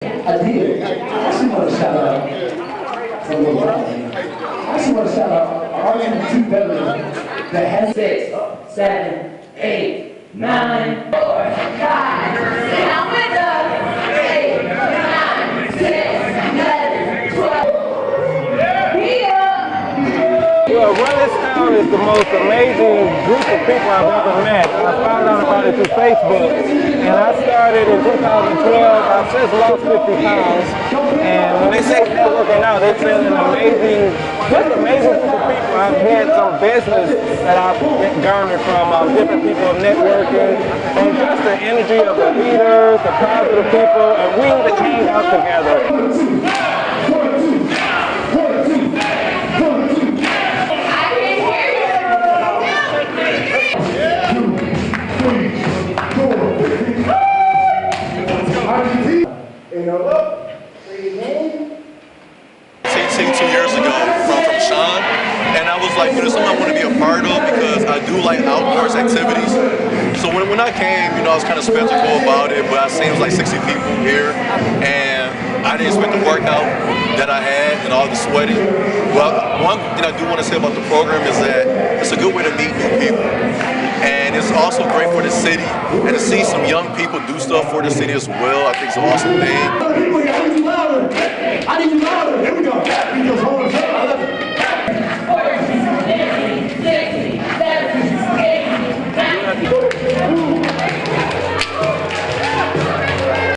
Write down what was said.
I did. I actually want to shout out from the line. I actually want to shout out our two veterans that has 6, 7, 8, 9, 4, 5. Down with us. 8, 9, 10, 11, 12. Well, Run This Town is the most amazing group of people I've ever met. I found out about it through Facebook, and I started in 2012. I've since lost 50 pounds, and when they say they're working out, they're feeling amazing, just amazing group of people. I've had some business that I've garnered from different people networking, and just the energy of the leaders, the positive people, and we need to hang out together. TT 2 years ago from Sean, and I was like, something I want to be a part of because I do like outdoors activities. So when I came, I was kind of skeptical about it, but I seen it was like 60 people here, and I didn't expect the workout that I had and all the sweating. But one thing I do want to say about the program is that it's a good way to meet new people. And it's also great for the city, and to see some young people do stuff for the city as well, I think it's an awesome thing. I need you louder.